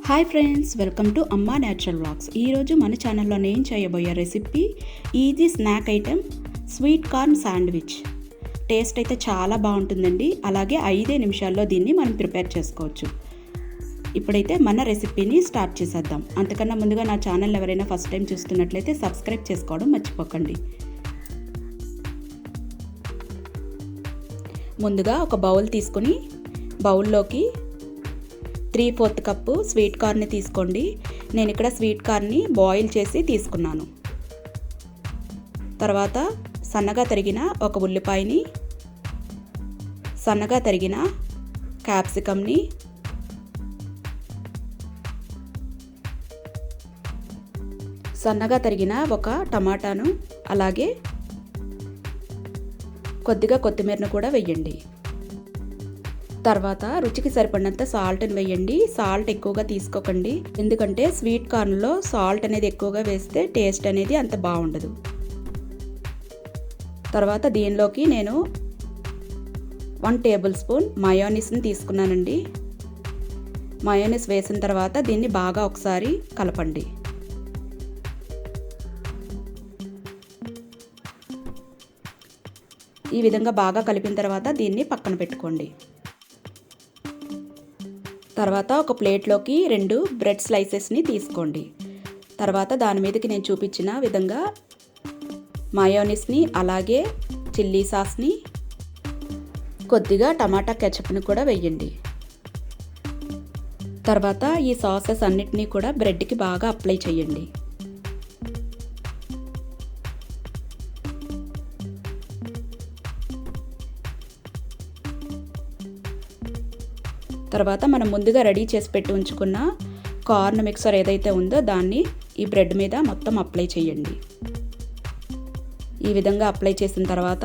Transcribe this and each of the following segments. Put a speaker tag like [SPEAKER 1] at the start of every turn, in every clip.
[SPEAKER 1] Hi friends, welcome to అమ్మా natural vlogs. ఈరోజు మన ఛానల్లో నేను చేయబోయే recipe easy snack item sweet corn sandwich. Taste అయితే చాలా బాగుంటుందండి. అలాగే 5 నిమిషాల్లో దీన్ని మనం ప్రిపేర్ చేసుకోవచ్చు. ఇప్పుడైతే మన రెసిపీని స్టార్ట్ చేసేద్దాం. అంతకన్నా ముందుగా నా ఛానల్ ఎవరైనా ఫస్ట్ టైం చూస్తున్నట్లయితే సబ్స్క్రైబ్ చేసుకోవడం మర్చిపోకండి. ముందుగా ఒక బౌల్ తీసుకుని బౌల్లోకి 3/4 కప్పు స్వీట్ కార్న్ని తీసుకోండి. నేను ఇక్కడ స్వీట్ కార్న్ని బాయిల్ చేసి తీసుకున్నాను. తర్వాత సన్నగా తరిగిన ఒక ఉల్లిపాయని, సన్నగా తరిగిన క్యాప్సికమ్ని, సన్నగా తరిగిన ఒక టమాటాను, అలాగే కొద్దిగా కొత్తిమీరను కూడా వేయండి. తర్వాత రుచికి సరిపడినంత సాల్ట్ని వేయండి. సాల్ట్ ఎక్కువగా తీసుకోకండి, ఎందుకంటే స్వీట్ కార్న్లో సాల్ట్ అనేది ఎక్కువగా వేస్తే టేస్ట్ అనేది అంత బాగుండదు. తర్వాత దీనిలోకి నేను 1 టేబుల్ స్పూన్ మయోనీస్ని తీసుకున్నానండి. మయోనీస్ వేసిన తర్వాత దీన్ని బాగా ఒకసారి కలపండి. ఈ విధంగా బాగా కలిపిన తర్వాత దీన్ని పక్కన పెట్టుకోండి. తర్వాత ఒక ప్లేట్లోకి 2 బ్రెడ్ స్లైసెస్ని తీసుకోండి. తర్వాత దాని మీదకి నేను చూపించిన విధంగా మయోనీస్ని, అలాగే చిల్లీ సాస్ని, కొద్దిగా టమాటా కెచప్ని కూడా వేయండి. తర్వాత ఈ సాసెస్ అన్నిటినీ కూడా బ్రెడ్కి బాగా అప్లై చేయండి. తర్వాత మనం ముందుగా రెడీ చేసి పెట్టి ఉంచుకున్న కార్న్ మిక్సర్ ఏదైతే ఉందో దాన్ని ఈ బ్రెడ్ మీద మొత్తం అప్లై చేయండి. ఈ విధంగా అప్లై చేసిన తర్వాత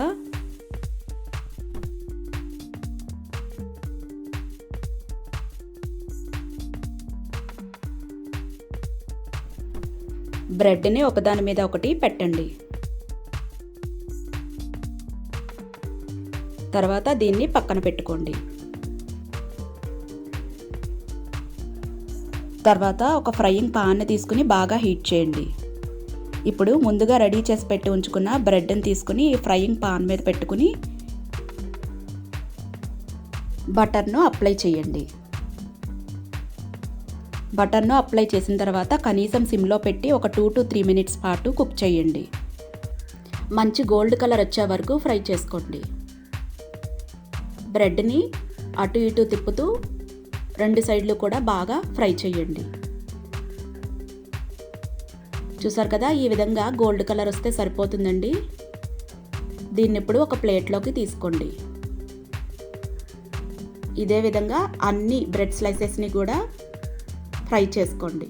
[SPEAKER 1] బ్రెడ్ని ఒకదాని మీద ఒకటి పెట్టండి. తర్వాత దీన్ని పక్కన పెట్టుకోండి. తర్వాత ఒక ఫ్రైయింగ్ పాన్ని తీసుకుని బాగా హీట్ చేయండి. ఇప్పుడు ముందుగా రెడీ చేసి పెట్టి ఉంచుకున్న బ్రెడ్ని తీసుకుని ఈ ఫ్రైయింగ్ పాన్ మీద పెట్టుకుని బటర్ను అప్లై చేయండి. బటర్ను అప్లై చేసిన తర్వాత కనీసం సిమ్లో పెట్టి ఒక 2 to 3 మినిట్స్ పాటు కుక్ చేయండి. మంచి గోల్డ్ కలర్ వచ్చే వరకు ఫ్రై చేసుకోండి. బ్రెడ్ని అటు ఇటు తిప్పుతూ 2 సైడ్లు కూడా బాగా ఫ్రై చేయండి. చూసారు కదా, ఈ విధంగా గోల్డ్ కలర్ వస్తే సరిపోతుందండి. దీన్ని ఇప్పుడు ఒక ప్లేట్లోకి తీసుకోండి. ఇదే విధంగా అన్ని బ్రెడ్ స్లైసెస్ని కూడా ఫ్రై చేసుకోండి.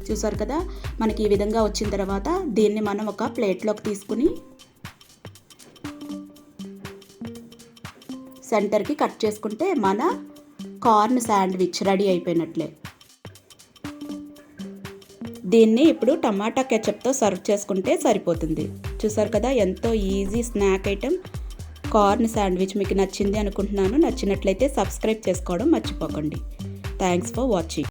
[SPEAKER 1] చూసారు కదా, మనకి ఈ విధంగా వచ్చిన తర్వాత దీన్ని మనం ఒక ప్లేట్లోకి తీసుకుని సెంటర్కి కట్ చేసుకుంటే మన కార్న్ శాండ్విచ్ రెడీ అయిపోయినట్లే. దీన్ని ఇప్పుడు టమాటా కెచప్తో సర్వ్ చేసుకుంటే సరిపోతుంది. చూసారు కదా, ఎంతో easy snack item corn sandwich. మీకు నచ్చింది అనుకుంటున్నాను. నచ్చినట్లయితే సబ్స్క్రైబ్ చేసుకోవడం మర్చిపోకండి. Thanks for watching.